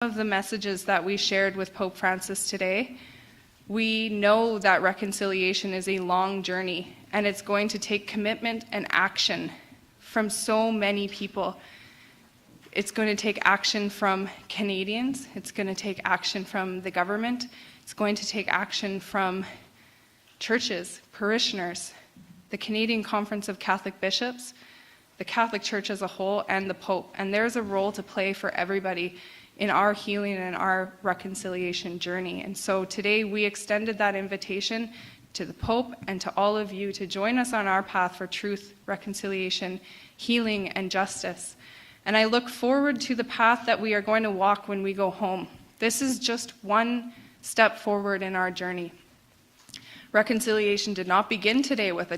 Of the messages that we shared with Pope Francis today, we know that reconciliation is a long journey, and it's going to take commitment and action from so many people. It's going to take action from Canadians, it's going to take action from the government, it's going to take action from churches, parishioners, the Canadian Conference of Catholic Bishops, the Catholic Church as a whole, and the Pope. And there's a role to play for everybody in our healing and our reconciliation journey. And so today we extended that invitation to the Pope and to all of you to join us on our path for truth, reconciliation, healing, and justice. And I look forward to the path that we are going to walk when we go home. This is just one step forward in our journey. Reconciliation did not begin today with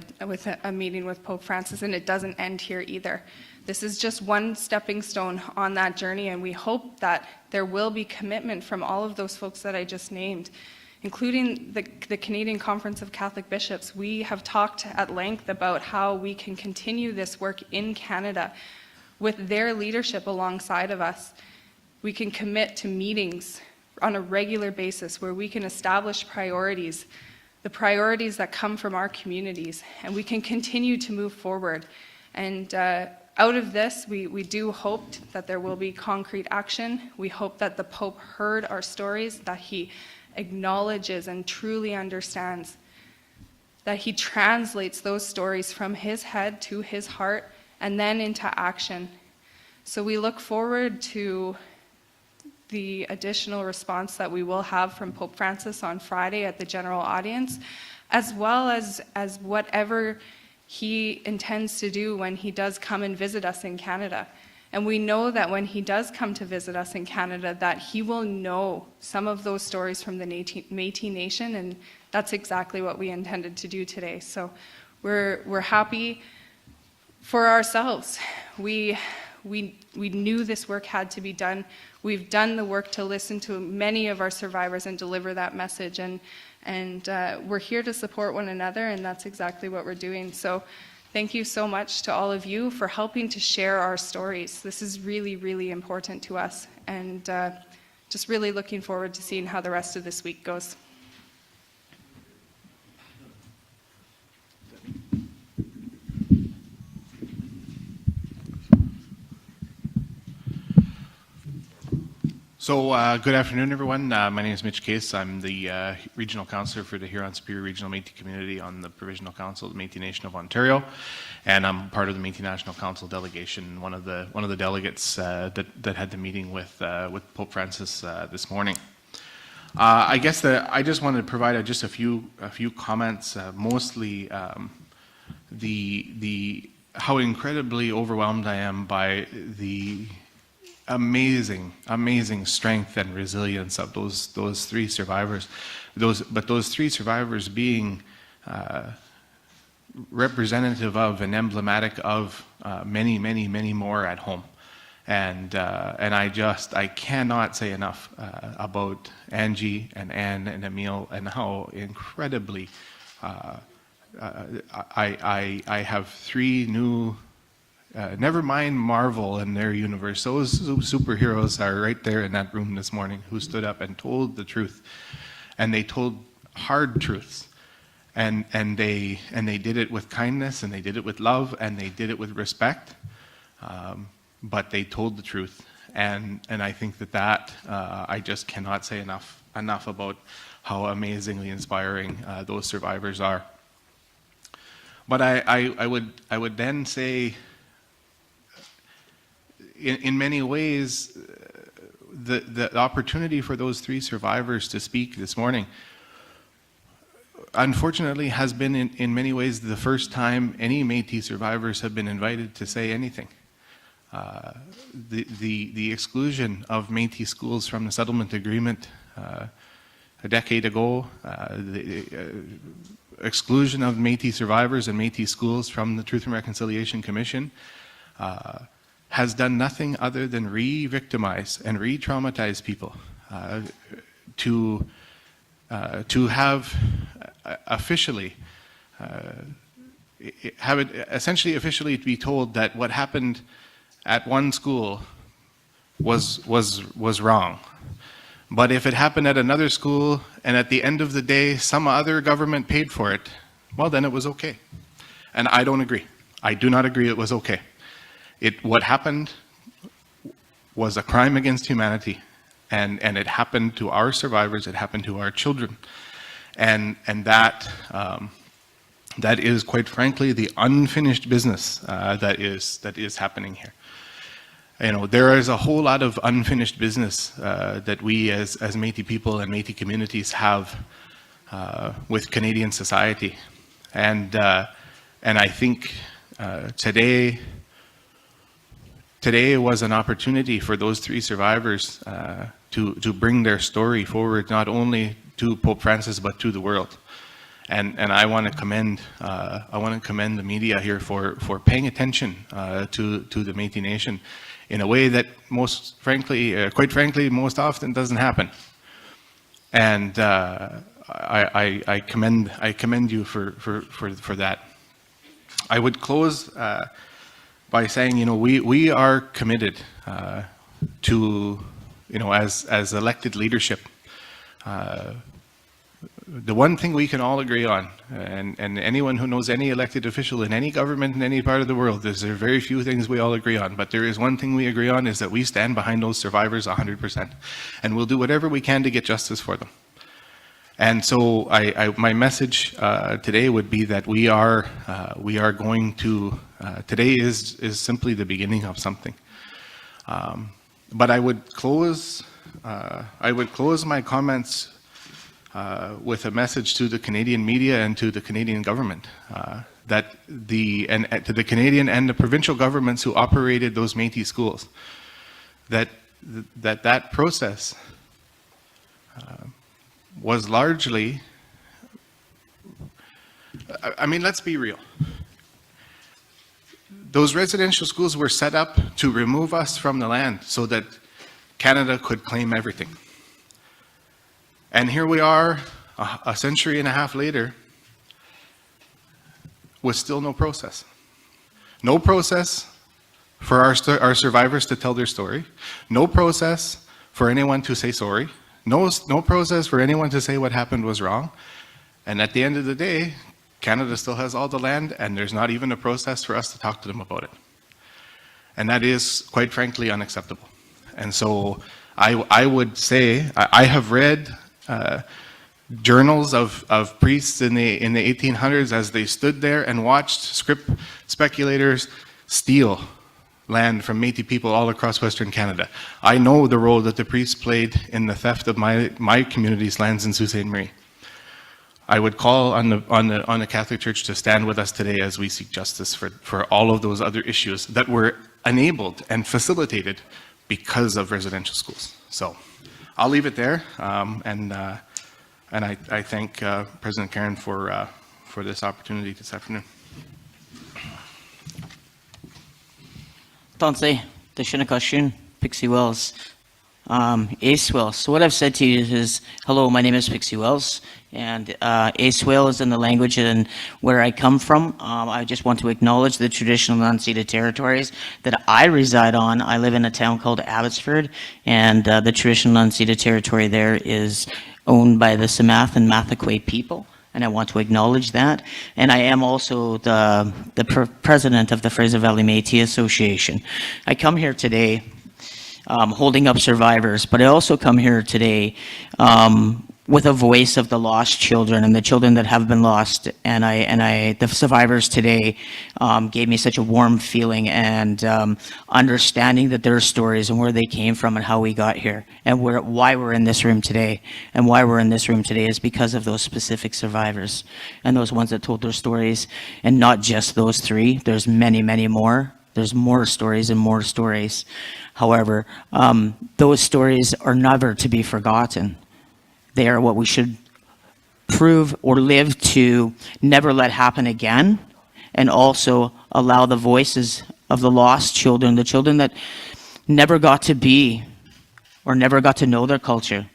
a meeting with Pope Francis, and it doesn't end here either. This is just one stepping stone on that journey, and we hope that there will be commitment from all of those folks that I just named, including the Canadian Conference of Catholic Bishops. We have talked at length about how we can continue this work in Canada with their leadership alongside of us. We can commit to meetings on a regular basis where we can establish priorities, the priorities that come from our communities, and we can continue to move forward. And out of this, we do hope that there will be concrete action. We hope that the Pope heard our stories, that he acknowledges and truly understands, that he translates those stories from his head to his heart and then into action. So we look forward to the additional response that we will have from Pope Francis on Friday at the general audience, as well as whatever he intends to do when he does come and visit us in Canada. And we know that when he does come to visit us in Canada, that he will know some of those stories from the Métis Nation, and that's exactly what we intended to do today. So we're happy for ourselves. We knew this work had to be done. We've done the work to listen to many of our survivors and deliver that message, and we're here to support one another, and that's exactly what we're doing. So thank you so much to all of you for helping to share our stories. This is really, really important to us, and just really looking forward to seeing how the rest of this week goes. So good afternoon, everyone. My name is Mitch Case. I'm the Regional Councillor for the Huron-Superior Regional Métis Community on the Provisional Council of the Métis Nation of Ontario, and I'm part of the Métis National Council delegation, one of the delegates that had the meeting with Pope Francis this morning. I guess I just wanted to provide just a few comments, mostly the how incredibly overwhelmed I am by the amazing strength and resilience of those three survivors. Those three survivors being representative of and emblematic of many more at home. And I cannot say enough about Angie and Anne and Emile and how incredibly I have three new. Never mind Marvel and their universe. Those superheroes are right there in that room this morning who stood up and told the truth, and they told hard truths, and they did it with kindness, and they did it with love, and they did it with respect. But they told the truth, and I think that I just cannot say enough about how amazingly inspiring those survivors are. But I would then say, in many ways, the opportunity for those three survivors to speak this morning, unfortunately, has been in many ways the first time any Métis survivors have been invited to say anything. The exclusion of Métis schools from the settlement agreement a decade ago, the exclusion of Métis survivors and Métis schools from the Truth and Reconciliation Commission has done nothing other than re-victimize and re-traumatize people. To have officially have it essentially officially to be told that what happened at one school was wrong, But if it happened at another school and at the end of the day some other government paid for it, well, then it was okay. And I don't agree. I do not agree it was okay. What happened was a crime against humanity, and it happened to our survivors, it happened to our children. And that is, quite frankly, the unfinished business that is happening here. You know, there is a whole lot of unfinished business that we as Métis people and Métis communities have with Canadian society. And I think today was an opportunity for those 3 survivors to bring their story forward, not only to Pope Francis but to the world. And I want to commend the media here for paying attention to the Métis Nation in a way that quite frankly, most often doesn't happen. And I commend you for that. I would close by saying, you know, we are committed to, you know, as elected leadership, the one thing we can all agree on, and anyone who knows any elected official in any government in any part of the world, there are very few things we all agree on, but there is one thing we agree on, is that we stand behind those survivors 100%, and we'll do whatever we can to get justice for them. And so my message today would be that we are going to, today is simply the beginning of something. But I would close my comments with a message to the Canadian media and to the Canadian government, that to the Canadian and the provincial governments who operated those Métis schools, that process was largely, I mean, let's be real. Those residential schools were set up to remove us from the land so that Canada could claim everything. And here we are, a century and a half later, with still no process. No process for our survivors to tell their story. No process for anyone to say sorry. No process for anyone to say what happened was wrong. And at the end of the day, Canada still has all the land, and there's not even a process for us to talk to them about it. And that is, quite frankly, unacceptable. And so I would say, I have read journals of priests in the 1800s as they stood there and watched scrip speculators steal land from Métis people all across Western Canada. I know the role that the priests played in the theft of my community's lands in Sault Ste. Marie. I would call on the Catholic Church to stand with us today as we seek justice for all of those other issues that were enabled and facilitated because of residential schools. So I'll leave it there, and I thank President Karen for this opportunity this afternoon. Tante, the Shinnecock Pixie Wells, Ace Wells. So what I've said to you is, hello, my name is Pixie Wells, and Ace Wells is in the language and where I come from. I just want to acknowledge the traditional unceded territories that I reside on. I live in a town called Abbotsford, and the traditional unceded territory there is owned by the Samath and Mathakwe people, and I want to acknowledge that. And I am also the president of the Fraser Valley Métis Association. I come here today holding up survivors, but I also come here today with a voice of the lost children and the children that have been lost. And the survivors today gave me such a warm feeling and understanding that their stories and where they came from and how we got here and why we're in this room today. And why we're in this room today is because of those specific survivors and those ones that told their stories, and not just those 3. There's many, many more. There's more stories and more stories. However, those stories are never to be forgotten. They are what we should prove or live to never let happen again, and also allow the voices of the lost children, the children that never got to be or never got to know their culture,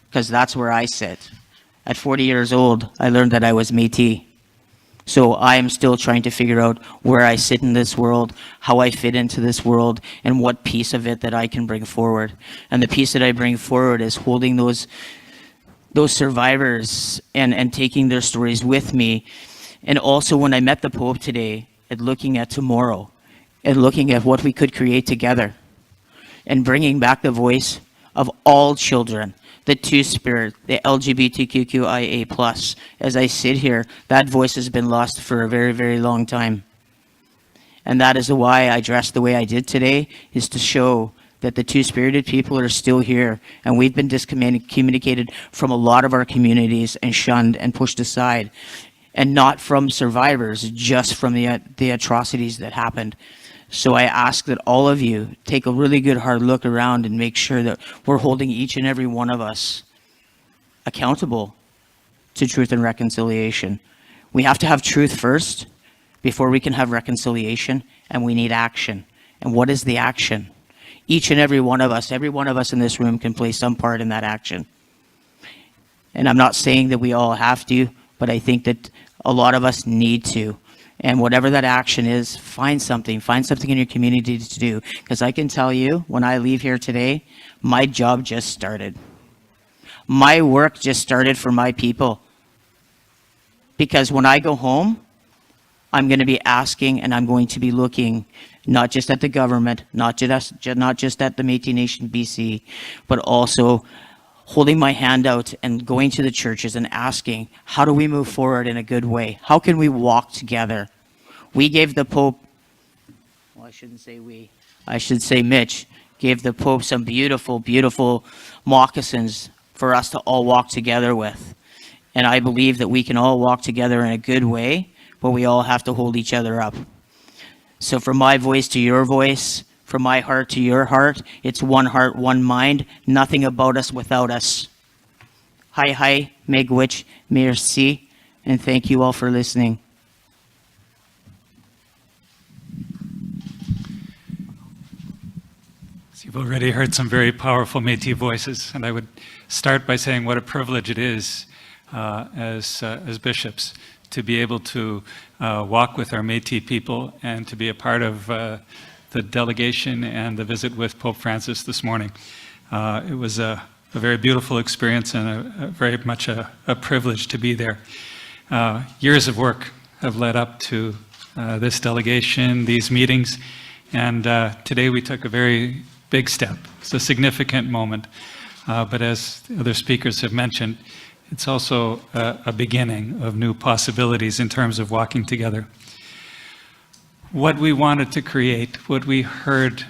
because that's where I sit. At 40 years old, I learned that I was Métis. So I am still trying to figure out where I sit in this world, how I fit into this world, and what piece of it that I can bring forward. And the piece that I bring forward is holding those survivors and taking their stories with me. And also when I met the Pope today, and looking at tomorrow, and looking at what we could create together, and bringing back the voice of all children, the Two-Spirit, the LGBTQIA+. As I sit here, that voice has been lost for a very, very long time. And that is why I dressed the way I did today, is to show that the two-spirited people are still here, and we've been discommunicated from a lot of our communities and shunned and pushed aside, and not from survivors, just from the atrocities that happened. So I ask that all of you take a really good hard look around and make sure that we're holding each and every one of us accountable to truth and reconciliation. We have to have truth first before we can have reconciliation, and we need action. And what is the action? Each and every one of us in this room can play some part in that action. And I'm not saying that we all have to, but I think that a lot of us need to. And whatever that action is, find something in your community to do. Because I can tell you, when I leave here today, my job just started. My work just started for my people. Because when I go home, I'm going to be asking and I'm going to be looking not just at the government, not just at the Métis Nation BC, but also holding my hand out and going to the churches and asking, how do we move forward in a good way? How can we walk together? We gave the Pope, well, I shouldn't say we, I should say Mitch, gave the Pope some beautiful, beautiful moccasins for us to all walk together with. And I believe that we can all walk together in a good way, but we all have to hold each other up. So from my voice to your voice, from my heart to your heart, it's one heart, one mind, nothing about us without us. Hi, Megwich, merci, and thank you all for listening. So you've already heard some very powerful Métis voices, and I would start by saying what a privilege it is as bishops to be able to walk with our Métis people and to be a part of the delegation and the visit with Pope Francis this morning. It was a very beautiful experience and very much a privilege to be there. Years of work have led up to this delegation, these meetings, and today we took a very big step. It's a significant moment, but as other speakers have mentioned, it's also a beginning of new possibilities in terms of walking together. What we wanted to create, what we heard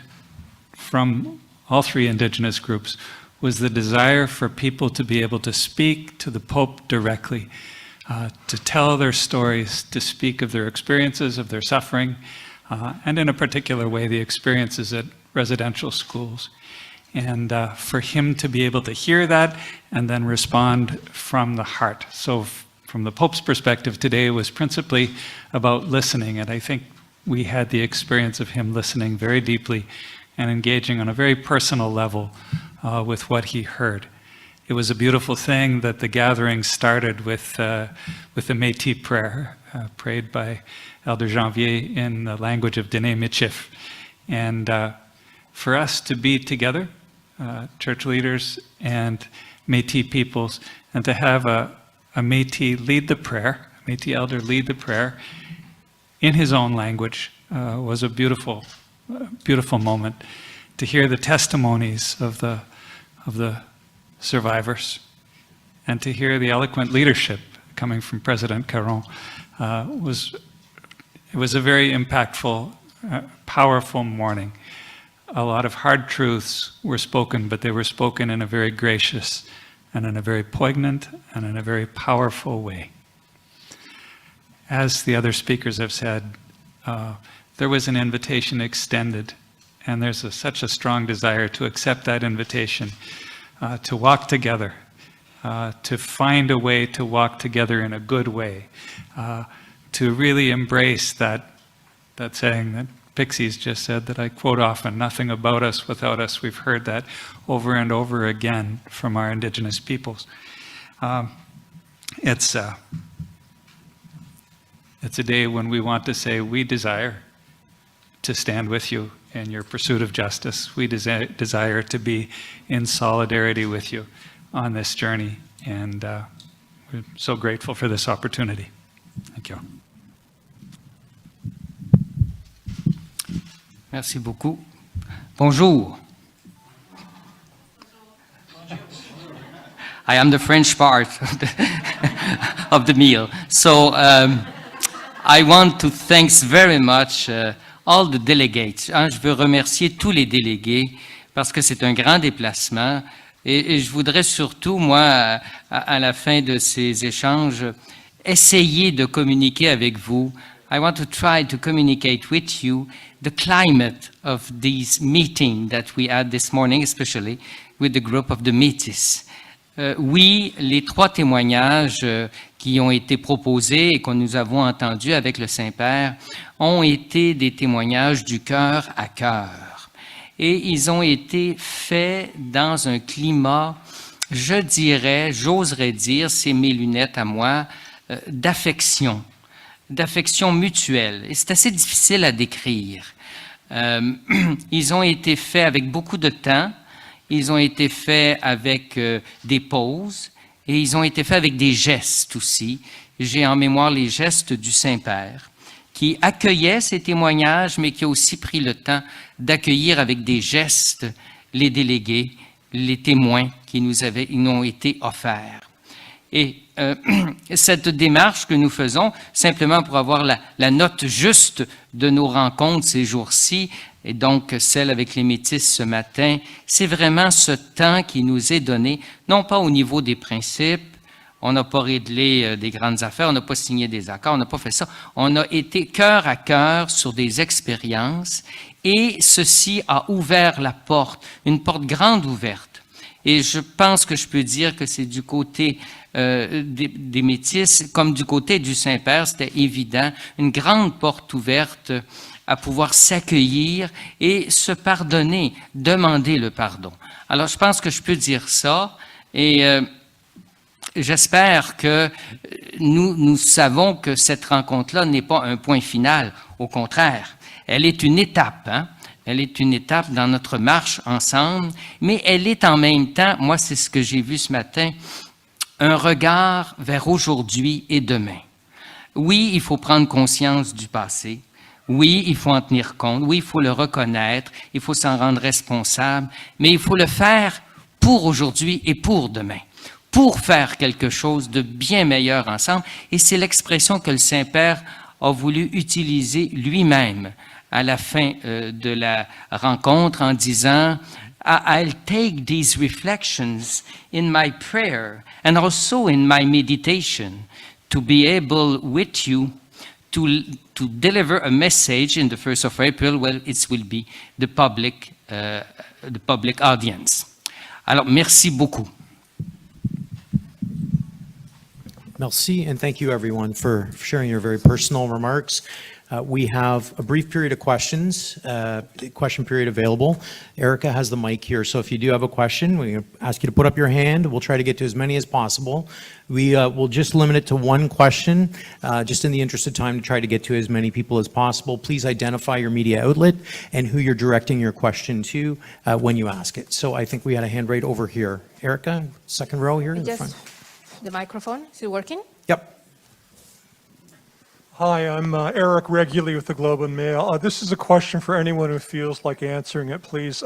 from all three Indigenous groups, was the desire for people to be able to speak to the Pope directly, to tell their stories, to speak of their experiences, of their suffering, and in a particular way, the experiences at residential schools. And for him to be able to hear that and then respond from the heart. So from the Pope's perspective today, it was principally about listening, and I think we had the experience of him listening very deeply and engaging on a very personal level with what he heard. It was a beautiful thing that the gathering started with the Métis prayer, prayed by Elder Janvier in the language of Dene Michif. And for us to be together, church leaders and Métis peoples, and to have a Métis lead the prayer, a Métis elder lead the prayer in his own language was a beautiful, beautiful moment. To hear the testimonies of the survivors, and to hear the eloquent leadership coming from President Caron it was a very impactful, powerful morning. A lot of hard truths were spoken, but they were spoken in a very gracious and in a very poignant and in a very powerful way. As the other speakers have said, there was an invitation extended, and there's such a strong desire to accept that invitation, to walk together, to find a way to walk together in a good way, to really embrace that saying that Pixie's just said that I quote often, nothing about us without us. We've heard that over and over again from our Indigenous peoples. It's It's a day when we want to say we desire to stand with you in your pursuit of justice. We desire to be in solidarity with you on this journey, and we're so grateful for this opportunity. Thank you. Merci beaucoup. Bonjour. I am the French part of the meal. So I want to thank very much all the delegates. Je veux remercier tous les délégués parce que c'est un grand déplacement. Et je voudrais surtout, moi, à la fin de ces échanges, essayer de communiquer avec vous. I want to try to communicate with you the climate of this meeting that we had this morning, especially with the group of the Métis. Oui, les 3 témoignages qui ont été proposés et que nous avons entendus avec le Saint-Père ont été des témoignages du cœur à cœur. Et ils ont été faits dans un climat, je dirais, j'oserais dire, c'est mes lunettes à moi, d'affection mutuelle. Et c'est assez difficile à décrire. Ils ont été faits avec beaucoup de temps. Ils ont été faits avec des pauses et ils ont été faits avec des gestes aussi. J'ai en mémoire les gestes du Saint-Père qui accueillait ces témoignages, mais qui a aussi pris le temps d'accueillir avec des gestes les délégués, les témoins qui nous ont été offerts. Et cette démarche que nous faisons, simplement pour avoir la note juste de nos rencontres ces jours-ci, et donc celle avec les Métis ce matin, c'est vraiment ce temps qui nous est donné, non pas au niveau des principes, on n'a pas réglé des grandes affaires, on n'a pas signé des accords, on n'a pas fait ça, on a été cœur à cœur sur des expériences, et ceci a ouvert la porte, une porte grande ouverte. Et je pense que je peux dire que c'est du côté des Métis, comme du côté du Saint-Père, c'était évident, une grande porte ouverte à pouvoir s'accueillir et se pardonner, demander le pardon. Alors, je pense que je peux dire ça, et j'espère que nous savons que cette rencontre-là n'est pas un point final, au contraire, elle est une étape, hein? Elle est une étape dans notre marche ensemble, mais elle est en même temps, moi c'est ce que j'ai vu ce matin, un regard vers aujourd'hui et demain. Oui, il faut prendre conscience du passé. Oui, il faut en tenir compte. Oui, il faut le reconnaître. Il faut s'en rendre responsable. Mais il faut le faire pour aujourd'hui et pour demain, pour faire quelque chose de bien meilleur ensemble. Et c'est l'expression que le Saint-Père a voulu utiliser lui-même à la fin de la rencontre en disant « I'll take these reflections in my prayer and also in my meditation to be able with you to deliver a message in the 1st of April, well, it will be the public audience. » Alors, merci beaucoup. Merci, and thank you everyone for sharing your very personal remarks. We have a brief period of questions, question period available. Erica has the mic here, so if you do have a question, we ask you to put up your hand. We'll try to get to as many as possible. We will just limit it to one question, just in the interest of time to try to get to as many people as possible. Please identify your media outlet and who you're directing your question to when you ask it. So I think we had a hand right over here. Erica, second row here in the front. The microphone, is it working? Yep. Hi, I'm Eric Reguli with the Globe and Mail. This is a question for anyone who feels like answering it, please.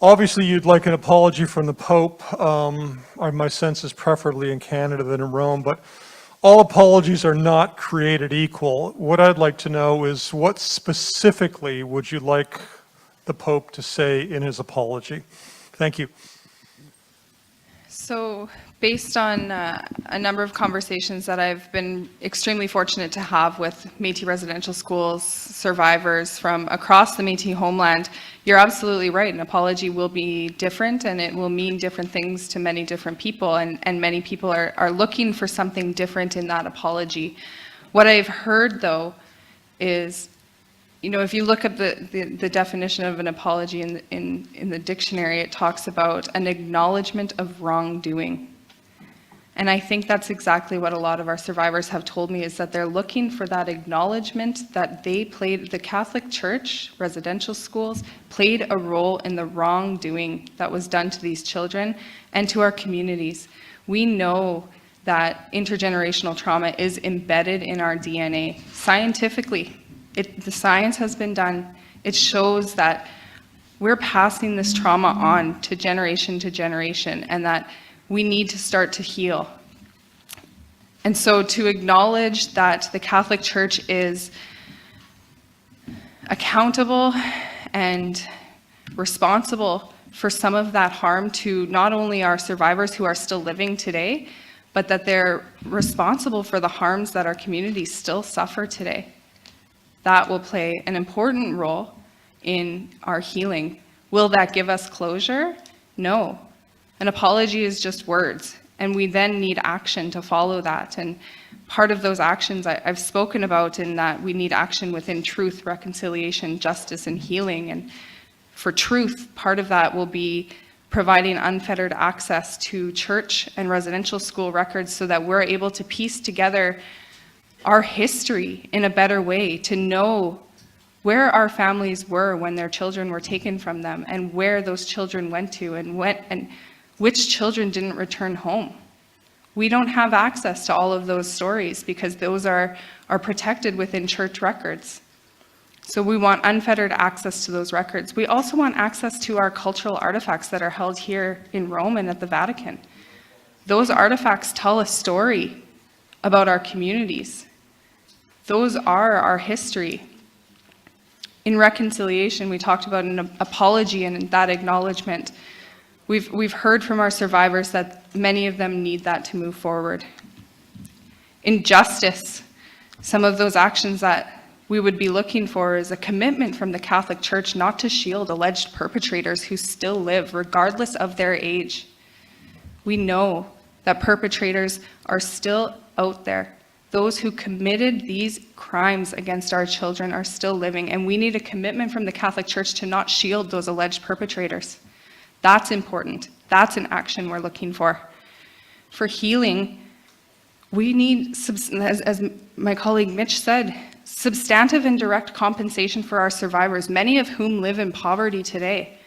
Obviously, you'd like an apology from the Pope. My sense is preferably in Canada than in Rome, but all apologies are not created equal. What I'd like to know is what specifically would you like the Pope to say in his apology? Thank you. So, based on a number of conversations that I've been extremely fortunate to have with Métis residential schools, survivors from across the Métis homeland, you're absolutely right. An apology will be different and it will mean different things to many different people, and many people are looking for something different in that apology. What I've heard, though, is, you know, if you look at the definition of an apology in the dictionary, it talks about an acknowledgement of wrongdoing. And I think that's exactly what a lot of our survivors have told me, is that they're looking for that acknowledgement that they played, the Catholic Church, residential schools, played a role in the wrongdoing that was done to these children and to our communities. We know that intergenerational trauma is embedded in our DNA. Scientifically, the science has been done. It shows that we're passing this trauma on to generation, and that we need to start to heal. And so to acknowledge that the Catholic Church is accountable and responsible for some of that harm to not only our survivors who are still living today, but that they're responsible for the harms that our communities still suffer today. That will play an important role in our healing. Will that give us closure? No. An apology is just words, and we then need action to follow that. And part of those actions I've spoken about, in that we need action within truth, reconciliation, justice, and healing. And for truth, part of that will be providing unfettered access to church and residential school records so that we're able to piece together our history in a better way, to know where our families were when their children were taken from them, and where those children went to, and which children didn't return home. We don't have access to all of those stories because those are protected within church records. So we want unfettered access to those records. We also want access to our cultural artifacts that are held here in Rome and at the Vatican. Those artifacts tell a story about our communities. Those are our history. In reconciliation, we talked about an apology and that acknowledgement. We've heard from our survivors that many of them need that to move forward. In justice, some of those actions that we would be looking for is a commitment from the Catholic Church not to shield alleged perpetrators who still live, regardless of their age. We know that perpetrators are still out there. Those who committed these crimes against our children are still living, and we need a commitment from the Catholic Church to not shield those alleged perpetrators. That's important. That's an action we're looking for. For healing, we need, as my colleague Mitch said, substantive and direct compensation for our survivors, many of whom live in poverty today.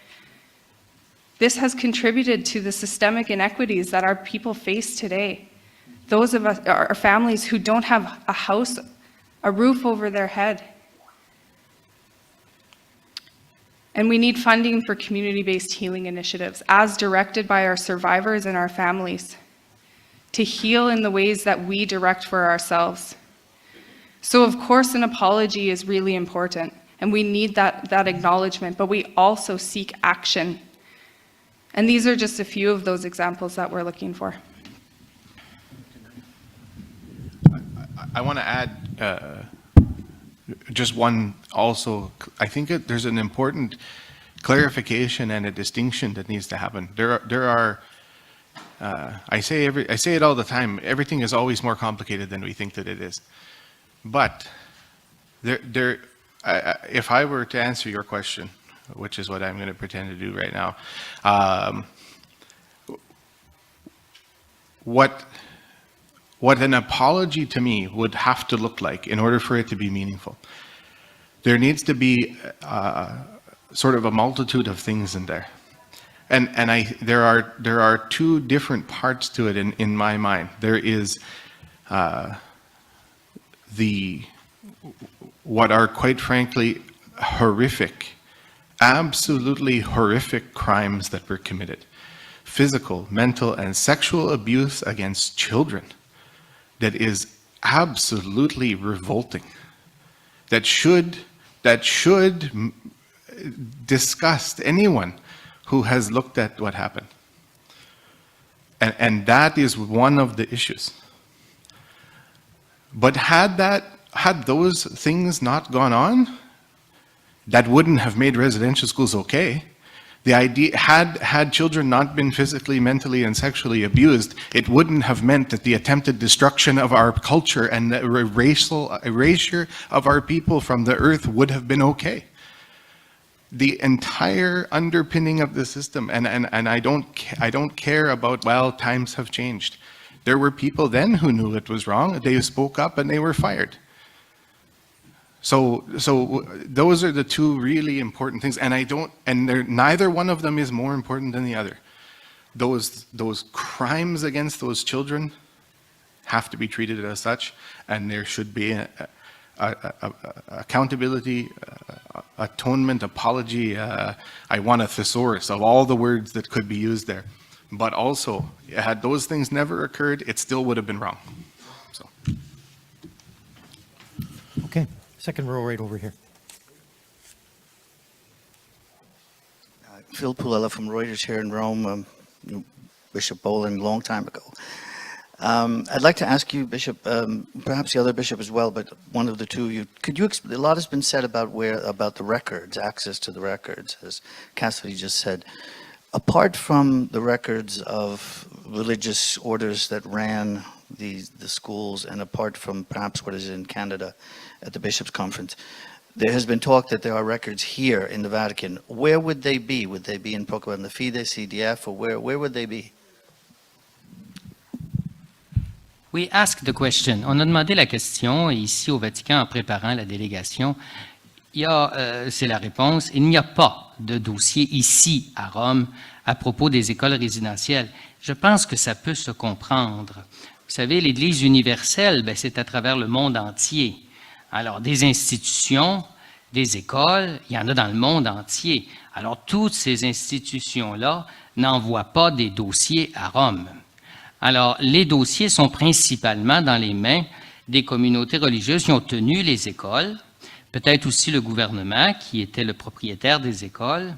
This has contributed to the systemic inequities that our people face today. Those of us, our families who don't have a house, a roof over their head. And we need funding for community-based healing initiatives, as directed by our survivors and our families, to heal in the ways that we direct for ourselves. So of course, an apology is really important, and we need that acknowledgement, but we also seek action. And these are just a few of those examples that we're looking for. I want to add just one also. I think there's an important clarification and a distinction that needs to happen. There are I say it all the time, everything is always more complicated than we think that it is. But if I were to answer your question, which is what I'm going to pretend to do right now, what an apology to me would have to look like in order for it to be meaningful. There needs to be sort of a multitude of things in there. And there are two different parts to it in my mind. There is what are quite frankly horrific, absolutely horrific crimes that were committed. Physical, mental, and sexual abuse against children that is absolutely revolting, that should disgust anyone who has looked at what happened. And that is one of the issues. But had those things not gone on, that wouldn't have made residential schools okay. The idea, had children not been physically, mentally, and sexually abused, it wouldn't have meant that the attempted destruction of our culture and the erasure of our people from the earth would have been okay. The entire underpinning of the system, and I don't care about, well, times have changed. There were people then who knew it was wrong. They spoke up and they were fired. So those are the two really important things, and neither one of them is more important than the other. Those crimes against those children have to be treated as such, and there should be accountability, atonement, apology. I want a thesaurus of all the words that could be used there. But also, had those things never occurred, it still would have been wrong. So. Okay, second row right over here. Phil Pulella from Reuters here in Rome, knew Bishop Boland a long time ago. I'd like to ask you, Bishop, perhaps the other bishop as well, but one of the two of you, could you, a lot has been said about the records, access to the records, as Cassidy just said. Apart from the records of religious orders that ran the schools, and apart from perhaps what is in Canada at the Bishops' Conference, there has been talk that there are records here in the Vatican. Where would they be? Would they be in Proclama Fide, CDF, or where would they be? We asked the question. On a demandé la question ici au Vatican en préparant la délégation. C'est la réponse. Il n'y a pas de dossier ici à Rome à propos des écoles résidentielles. Je pense que ça peut se comprendre. Vous savez, l'Église universelle, c'est à travers le monde entier. Alors, des institutions, des écoles, il y en a dans le monde entier. Alors, toutes ces institutions-là n'envoient pas des dossiers à Rome. Alors, les dossiers sont principalement dans les mains des communautés religieuses qui ont tenu les écoles, peut-être aussi le gouvernement qui était le propriétaire des écoles.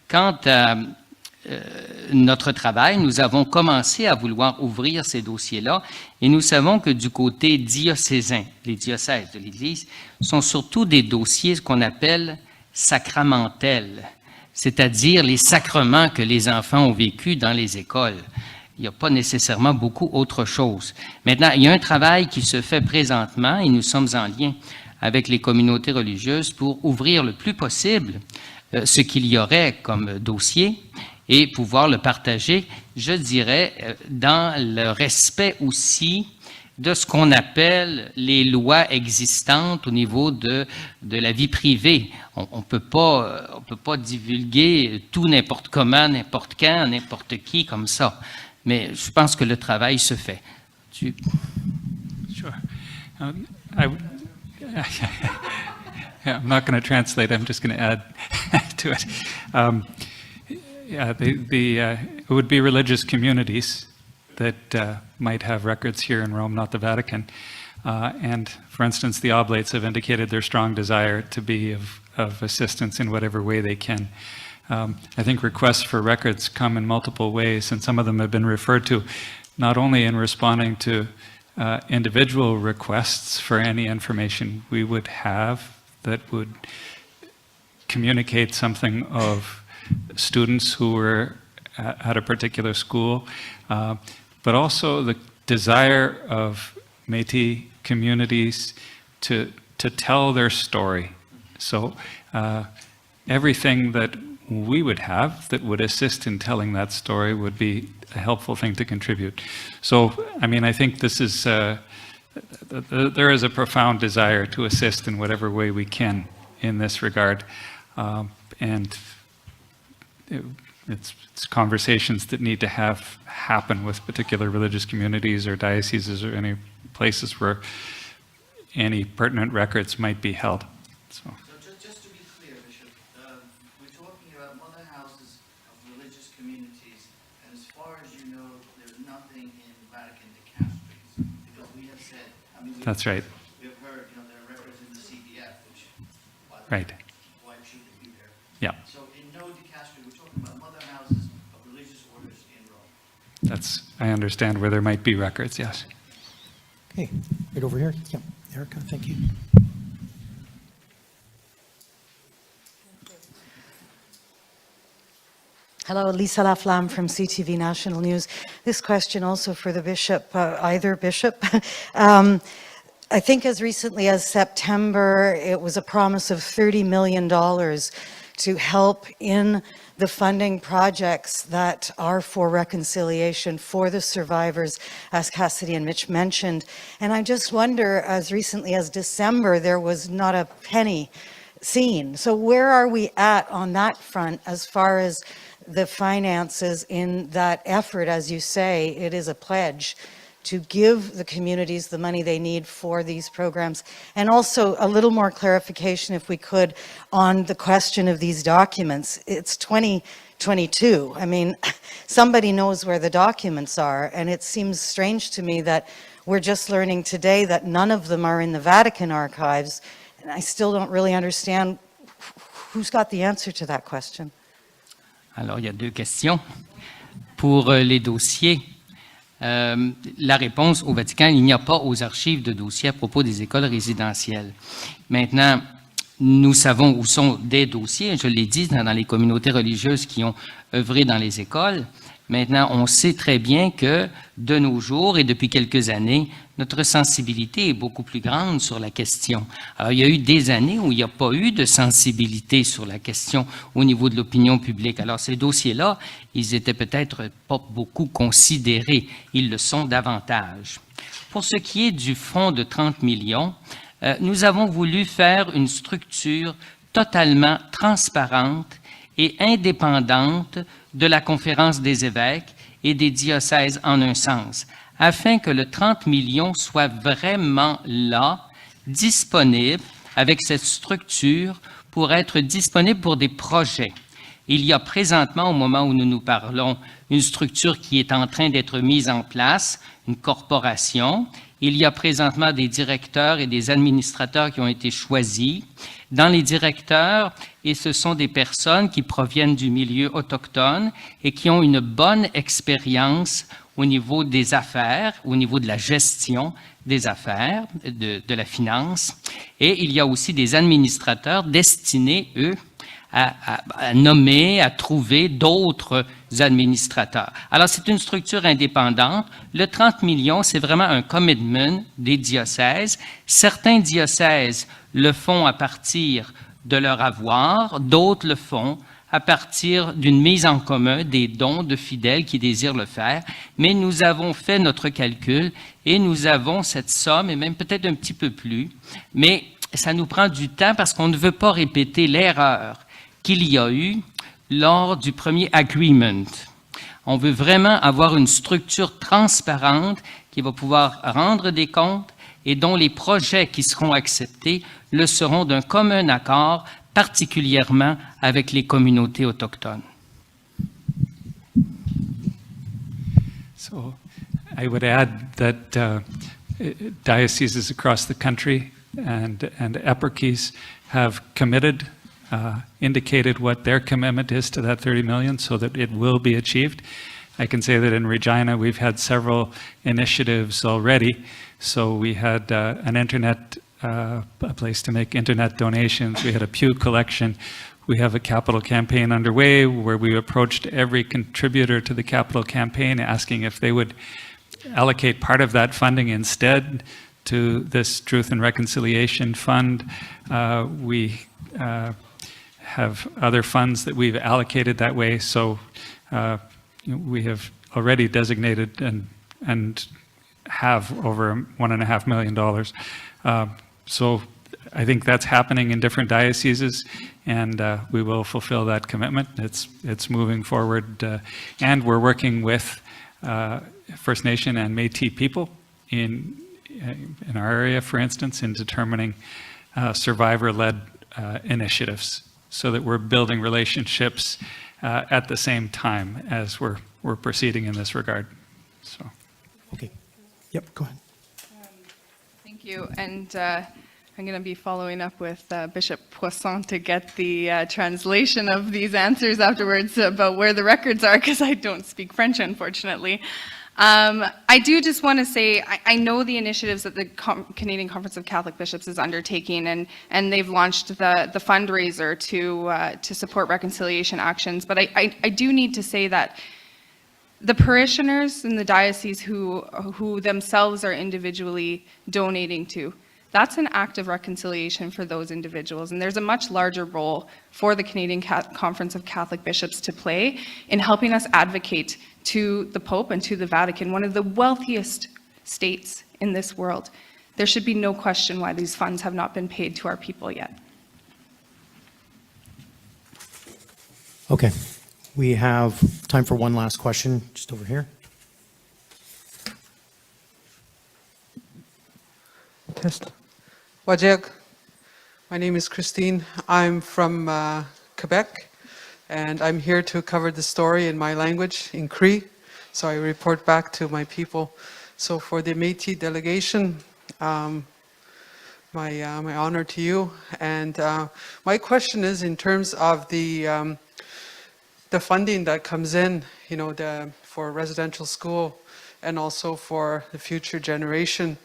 Quant à notre travail, nous avons commencé à vouloir ouvrir ces dossiers-là et nous savons que du côté diocésain, les diocèses de l'Église, sont surtout des dossiers qu'on appelle sacramentels, c'est-à-dire les sacrements que les enfants ont vécus dans les écoles. Il n'y a pas nécessairement beaucoup autre chose. Maintenant, il y a un travail qui se fait présentement et nous sommes en lien avec les communautés religieuses pour ouvrir le plus possible ce qu'il y aurait comme dossier et pouvoir le partager, je dirais, dans le respect aussi de ce qu'on appelle les lois existantes au niveau de la vie privée. On peut pas divulguer tout n'importe comment, n'importe quand, n'importe qui comme ça. Mais je pense que le travail se fait. Sure. I'm not going to translate. I'm just going to add to it. It would be religious communities that might have records here in Rome, not the Vatican. And for instance, the Oblates have indicated their strong desire to be of assistance in whatever way they can. I think requests for records come in multiple ways, and some of them have been referred to not only in responding to individual requests for any information we would have that would communicate something of students who were at a particular school, but also the desire of Métis communities to tell their story. So everything that we would have that would assist in telling that story would be a helpful thing to contribute. So, I mean, I think this is, there is a profound desire to assist in whatever way we can in this regard. And it's conversations that need to happen with particular religious communities or dioceses or any places where any pertinent records might be held. So. Just to be clear, Bishop, we're talking about mother houses of religious communities, and as far as you know, there's nothing in Vatican dicasteries, because we have said, I mean, That's right. we have heard, there are records in the CDF, which, Right. why should it be there? Yeah. So in no dicastery, we're talking about mother houses of religious orders in Rome. I understand where there might be records, yes. Okay, right over here. Yeah, Erica, thank you. Hello, Lisa Laflamme from CTV National News. This question also for the bishop, either bishop. I think as recently as September, it was a promise of $30 million to help in the funding projects that are for reconciliation for the survivors, as Cassidy and Mitch mentioned. And I just wonder, as recently as December, there was not a penny seen. So where are we at on that front as far as the finances in that effort? As you say, it is a pledge to give the communities the money they need for these programs. And also a little more clarification, if we could, on the question of these documents. It's 2022. I mean, somebody knows where the documents are, and it seems strange to me that we're just learning today that none of them are in the Vatican archives, and I still don't really understand who's got the answer to that question. Alors, il y a deux questions. Pour les dossiers, la réponse au Vatican, il n'y a pas aux archives de dossiers à propos des écoles résidentielles. Maintenant, nous savons où sont des dossiers, je l'ai dit, dans les communautés religieuses qui ont œuvré dans les écoles. Maintenant, on sait très bien que de nos jours et depuis quelques années, notre sensibilité est beaucoup plus grande sur la question. Alors, il y a eu des années où il n'y a pas eu de sensibilité sur la question au niveau de l'opinion publique. Alors, ces dossiers-là, ils étaient peut-être pas beaucoup considérés. Ils le sont davantage. Pour ce qui est du fonds de 30 millions, nous avons voulu faire une structure totalement transparente et indépendante de la Conférence des évêques et des diocèses en un sens, afin que le 30 millions soit vraiment là, disponible, avec cette structure, pour être disponible pour des projets. Il y a présentement, au moment où nous nous parlons, une structure qui est en train d'être mise en place, une corporation. Il y a présentement des directeurs et des administrateurs qui ont été choisis. Dans les directeurs, et ce sont des personnes qui proviennent du milieu autochtone et qui ont une bonne expérience au niveau des affaires, au niveau de la gestion des affaires, de la finance. Et il y a aussi des administrateurs destinés, eux, à nommer, à trouver d'autres administrateurs. Alors, c'est une structure indépendante. Le 30 millions, c'est vraiment un commitment des diocèses. Certains diocèses le font à partir de leur avoir, d'autres le font à partir d'une mise en commun des dons de fidèles qui désirent le faire. Mais nous avons fait notre calcul et nous avons cette somme, et même peut-être un petit peu plus. Mais ça nous prend du temps parce qu'on ne veut pas répéter l'erreur qu'il y a eu lors du premier agreement. On veut vraiment avoir une structure transparente qui va pouvoir rendre des comptes et dont les projets qui seront acceptés le seront d'un commun accord, particulièrement avec les communautés autochtones. So I would add that dioceses across the country and eparchies have committed, indicated what their commitment is to that 30 million so that it will be achieved. I can say that in Regina, we've had several initiatives already. So we had an internet, a place to make internet donations. We had a pew collection. We have a capital campaign underway where we approached every contributor to the capital campaign asking if they would allocate part of that funding instead to this Truth and Reconciliation Fund. We have other funds that we've allocated that way. So we have already designated and have over $1.5 million. So I think that's happening in different dioceses, and we will fulfill that commitment. It's moving forward, and we're working with First Nation and Métis people in our area, for instance, in determining survivor-led initiatives, so that we're building relationships at the same time as we're proceeding in this regard. So. Okay. Yep, go ahead. Thank you. And I'm going to be following up with Bishop Poisson to get the translation of these answers afterwards about where the records are, because I don't speak French, unfortunately. I do just want to say, I know the initiatives that the Canadian Conference of Catholic Bishops is undertaking, and they've launched the fundraiser to support reconciliation actions. But I do need to say that the parishioners in the diocese who themselves are individually donating to, That's an act of reconciliation for those individuals. And there's a much larger role for the Canadian Conference of Catholic Bishops to play in helping us advocate to the Pope and to the Vatican, one of the wealthiest states in this world. There should be no question why these funds have not been paid to our people yet. Okay, we have time for one last question, just over here. Test. Wajeg. My name is Christine. I'm from Quebec, and I'm here to cover the story in my language, in Cree, so I report back to my people. So for the Métis delegation, my honor to you. And my question is in terms of the funding that comes in, you know, for residential school and also for the future generation.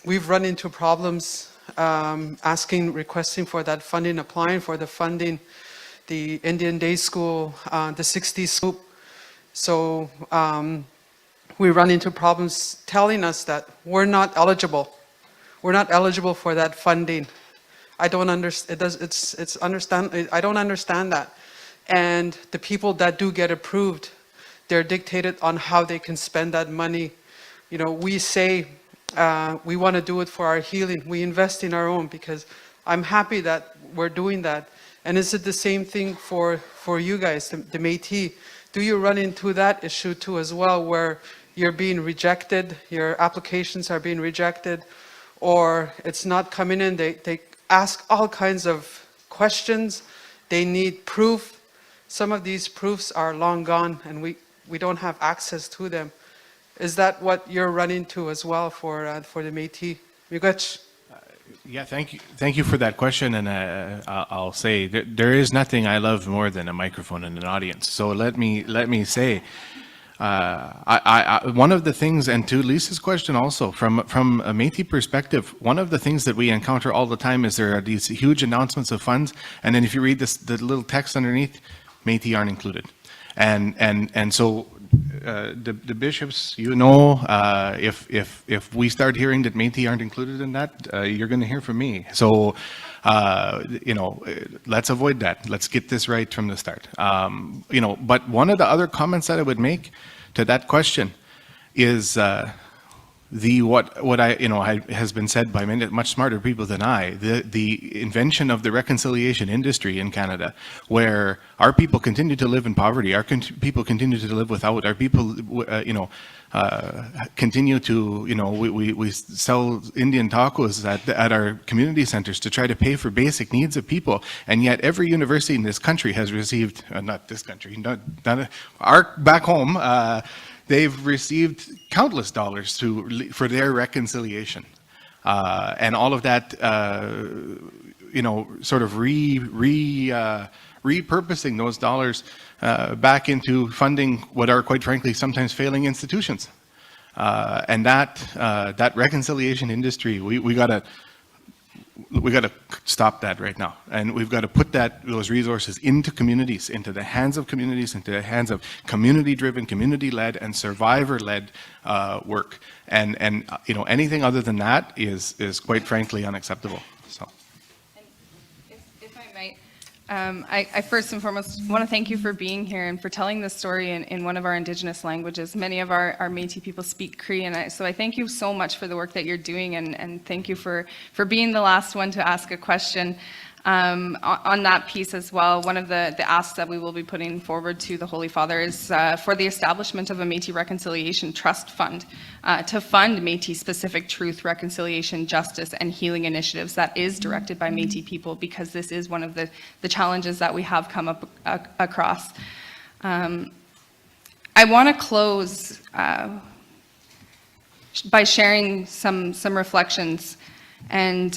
We've run into problems requesting for that funding, applying for the funding, the Indian Day School, the 60s school. So we run into problems telling us that we're not eligible. We're not eligible for that funding. I don't understand. I don't understand that. And the people that do get approved, they're dictated on how they can spend that money. You know, we say we want to do it for our healing. We invest in our own, because I'm happy that we're doing that. And is it the same thing for you guys, the Métis? Do you run into that issue too as well, where you're being rejected, your applications are being rejected, or it's not coming in? They ask all kinds of questions. They need proof. Some of these proofs are long gone, and we don't have access to them. Is that what you're running to as well for the Métis? Miigwech? Yeah, thank you for that question, and I'll say there is nothing I love more than a microphone and an audience. So let me say, one of the things, and to Lisa's question also, from a Métis perspective, one of the things that we encounter all the time is there are these huge announcements of funds, and then if you read the little text underneath, Métis aren't included, and so. The bishops, you know, if we start hearing that Métis aren't included in that, you're going to hear from me. So, you know, let's avoid that. Let's get this right from the start. You know, but one of the other comments that I would make to that question is what I, you know, has been said by many much smarter people than I, the invention of the reconciliation industry in Canada, where our people continue to live in poverty, our people continue to live without, our people, you know, continue to, you know, we sell Indian tacos at our community centers to try to pay for basic needs of people, and yet every university in this country has received, not this country, not our back home, they've received countless dollars for their reconciliation, and all of that, you know, sort of repurposing those dollars back into funding what are, quite frankly, sometimes failing institutions, and that reconciliation industry, we gotta stop that right now, and we've got to put those resources into communities, into the hands of communities, into the hands of community-driven, community-led, and survivor-led work. And you know, anything other than that is quite frankly unacceptable. So. If I might, I first and foremost want to thank you for being here and for telling this story in one of our Indigenous languages. Many of our Métis people speak Cree, and so I thank you so much for the work that you're doing, and thank you for being the last one to ask a question. On that piece as well, one of the asks that we will be putting forward to the Holy Father is for the establishment of a Métis Reconciliation Trust Fund to fund Métis-specific truth, reconciliation, justice, and healing initiatives that is directed by Métis people, because this is one of the challenges that we have come up across. I want to close by sharing some reflections. And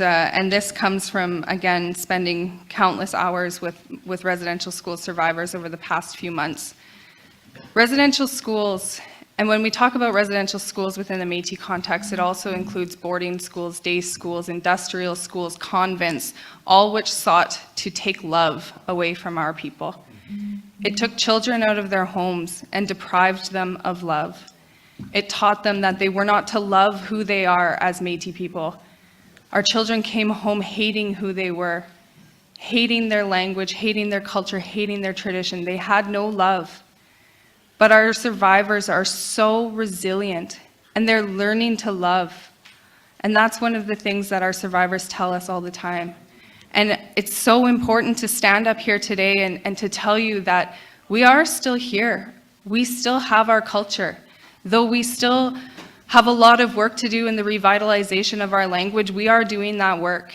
this comes from, again, spending countless hours with residential school survivors over the past few months. Residential schools, and when we talk about residential schools within the Métis context, it also includes boarding schools, day schools, industrial schools, convents, all which sought to take love away from our people. It took children out of their homes and deprived them of love. It taught them that they were not to love who they are as Métis people, Our children came home hating who they were, hating their language, hating their culture, hating their tradition. They had no love. But our survivors are so resilient, and they're learning to love. And that's one of the things that our survivors tell us all the time. And it's so important to stand up here today and to tell you that we are still here. We still have our culture. Though we still have a lot of work to do in the revitalization of our language, we are doing that work.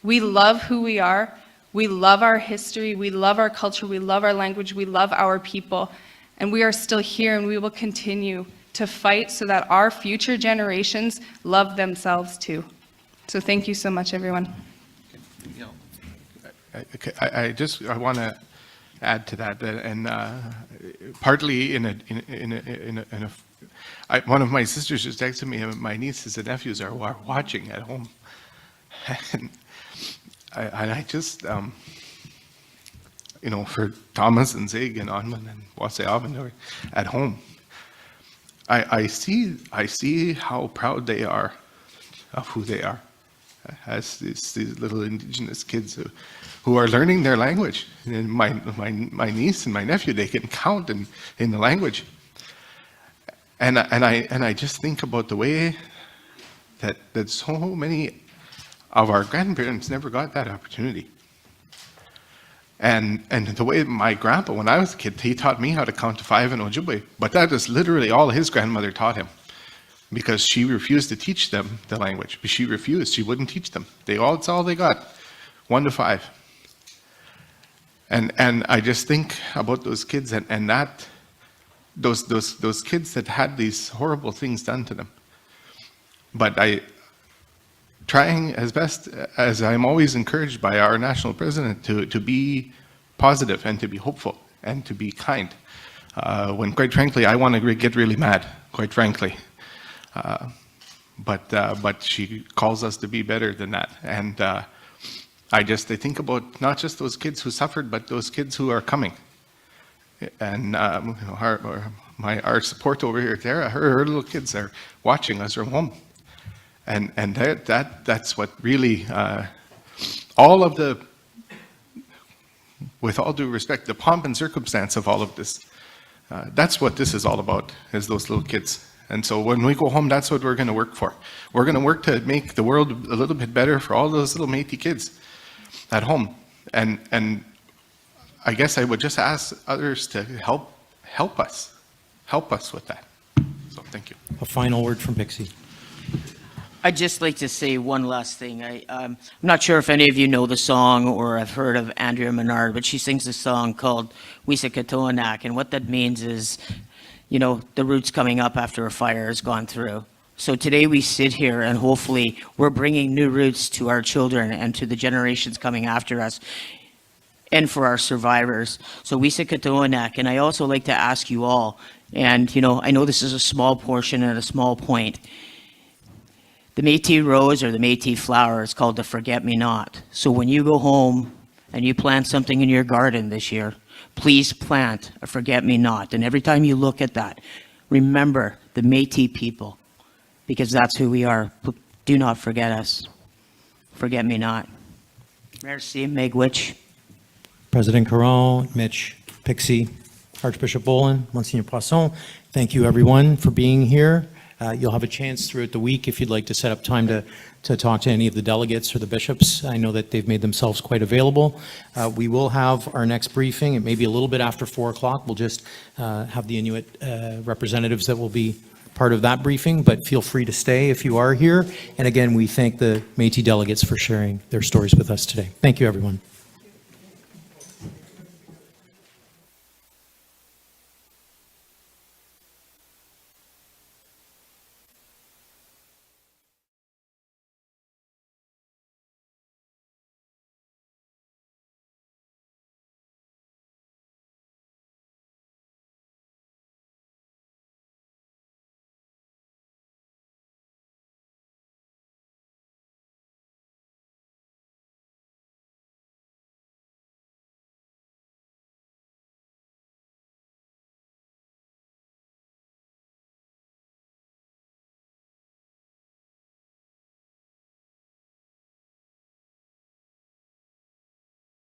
We love who we are. We love our history. We love our culture. We love our language. We love our people. And we are still here, and we will continue to fight so that our future generations love themselves too. So thank you so much, everyone. I want to add to that, and partly one of my sisters just texted me, my nieces and nephews are watching at home, and I just, for Thomas and Zig and Onman and Waseavan at home, I see how proud they are of who they are as these little Indigenous kids who are learning their language. And my niece and my nephew, they can count in the language. And I just think about the way that so many of our grandparents never got that opportunity. And the way my grandpa, when I was a kid, he taught me how to count to 5 in Ojibwe, but that is literally all his grandmother taught him, because she refused to teach them the language. She refused. She wouldn't teach them. That's all they got, 1 to 5. And I just think about those kids and that those kids that had these horrible things done to them. But trying as best as I'm always encouraged by our national president to be positive and to be hopeful and to be kind. When quite frankly, I want to get really mad, quite frankly. But she calls us to be better than that. And I think about not just those kids who suffered, but those kids who are coming. And our support over here, Tara, her little kids are watching us from home. And that's what really, all of the, with all due respect, the pomp and circumstance of all of this, that's what this is all about, is those little kids. And so when we go home, that's what we're going to work for. We're going to work to make the world a little bit better for all those little Métis kids at home. And I guess I would just ask others to help us with that. So thank you. A final word from Pixie. I'd just like to say one last thing. I'm not sure if any of you know the song or have heard of Andrea Menard, but she sings a song called Wisikatoanak, and what that means is, the roots coming up after a fire has gone through. So today we sit here and hopefully we're bringing new roots to our children and to the generations coming after us and for our survivors. So Wisikatoanak, and I also like to ask you all, and I know this is a small portion and a small point. The Métis rose or the Métis flower is called the forget-me-not. So when you go home and you plant something in your garden this year, please plant a forget-me-not. And every time you look at that, remember the Métis people, because that's who we are. Do not forget us. Forget-me-not. Merci, Megwitch. President Caron, Mitch, Pixie, Archbishop Boland, Monsignor Poisson, thank you everyone for being here. You'll have a chance throughout the week if you'd like to set up time to talk to any of the delegates or the bishops. I know that they've made themselves quite available. We will have our next briefing. It may be a little bit after 4 o'clock. We'll just have the Inuit representatives that will be part of that briefing, but feel free to stay if you are here. And again, we thank the Métis delegates for sharing their stories with us today. Thank you, everyone.